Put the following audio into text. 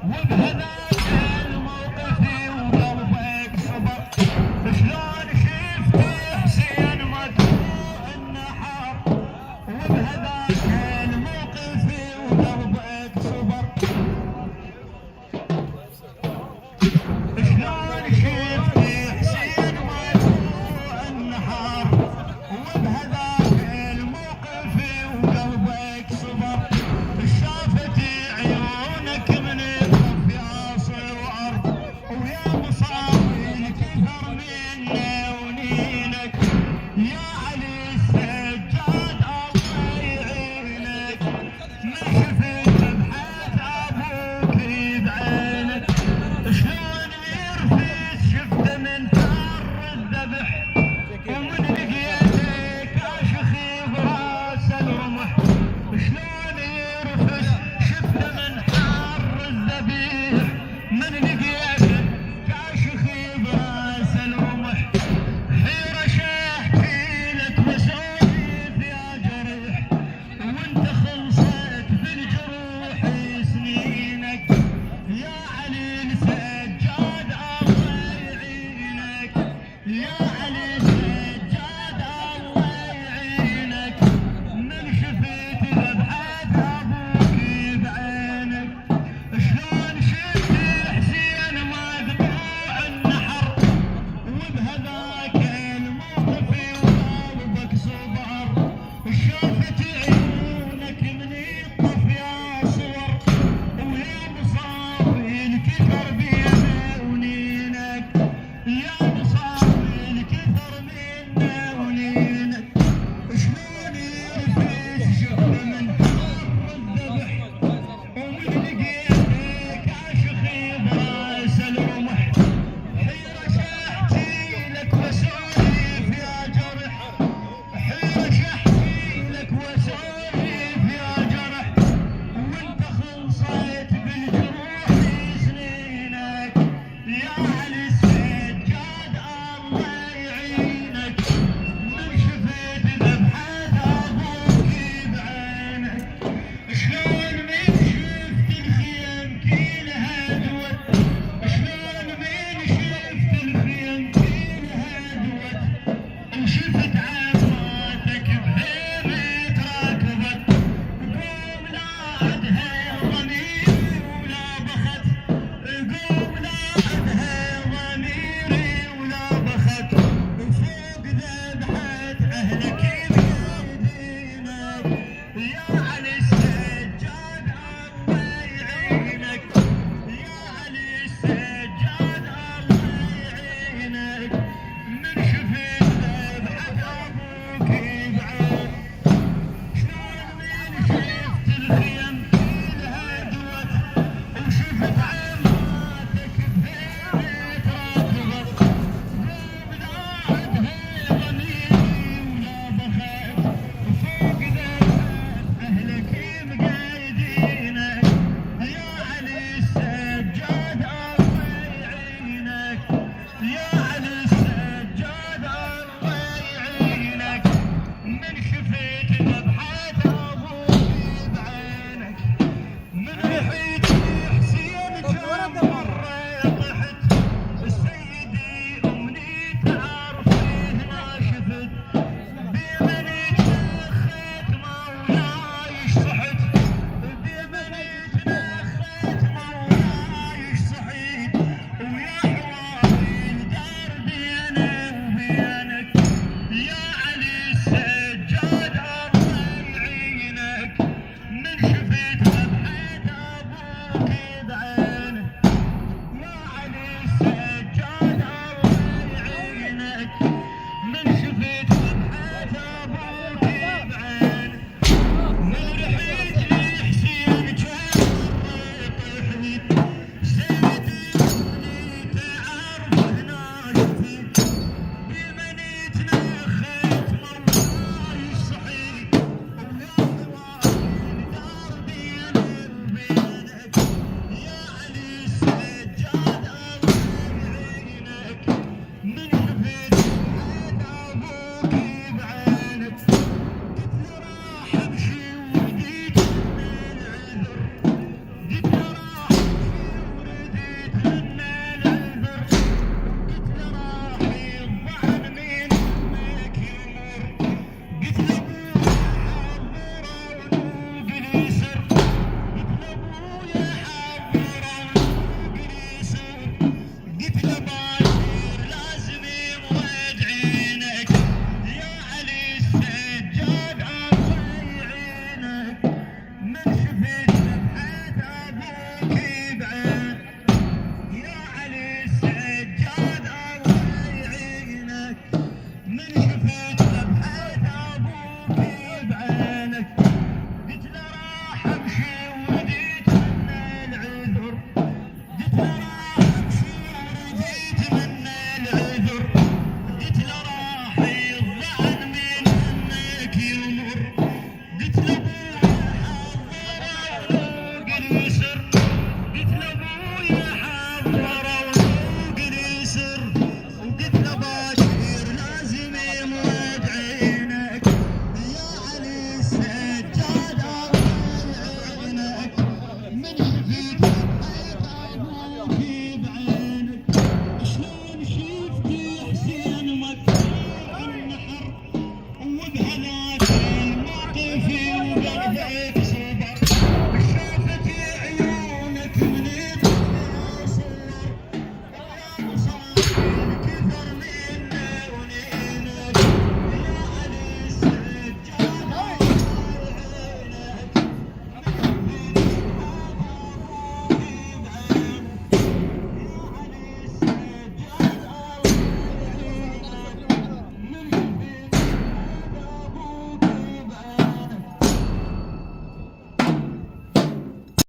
وبهذاك الموقف وقلبك صبر، شلون شفت حسين مدفوع النحر، وبهذاك الموقف وقلبك صبر، شلون شفت حسين مدفوع النحر، وبهذاك الموقف وقلبك صبر، شافت عيونك من الخفياص وارض، ويا مصاوي الكثر منا ونينك، يا علي السجاد الله يعينك، ما شفت بحياة ابوك بعينك، شلون يرفس شفته من حر الذبح، ومن لقيتك اشخي براس الرمح، شلون يرفس شفته من حر الذبيح، من لقيتك اشخي براس الرمح، حيرة شاحكي لك واسولف يا جريح، وانت خلصت بالجروح سنينك، يا علي السجاد الله يعينك، يا علي السجاد الله يعينك، من شفت ذبحة ابوك بعينك، شلون شفت حسين مذبوح النحر، وبهذاك الموقف وقلبك صبر، شافت عيونك من يطف يا صور، ويا مصاوي الكثر بينا ونينك، يا مصاوي الكثر منا ونينك، شلون يرفس شفته من حر الذبح، ومن لقيتك اشخي براس الرمح، حيرة شاحكي لك واسولف يا جرح، حيرة شاحكي لك واسولف يا جرح، وانت خلصت بالجروح سنينك، يا علي السجاد الله يعينك، من شفت ذبحة ابوك بعينك، شلون من شفت الخيم كلها دوت، شلون من شفت الخيم كلها دوت، وشفت عماتك بخيمة راكبت، قوم نادها ضميري ولا بخت، قوم نادها ضميري ولا بخت، وفوق ذبحة اهلك بيدينك، يا علي السجاد الله يعينك، يا علي السجاد الله يعينك، من شفت ذبحة ابوك بعينك، شلون من شفت الخيم كلها دوت، وشفت عماتك بخيمة راكبت، قوم نادها ضميري ولا بخت، وفوق ذبحة اهلك مقايدينك، يا علي السجاد الله يعينك، يا علي السجاد الله يعينك، من شفت ذبحة ابوك بعينك، من رحيت حسين كم مرة طحت، سيدي امنيت عارفه ما شفت، بمني تنخت مولاي صحت، بمني تنخت مولاي صحيت، ويا حواري الدار بيني وبينك، يا علي السجاد الله يعينك، من شفت ذبحة ابوك بعينك.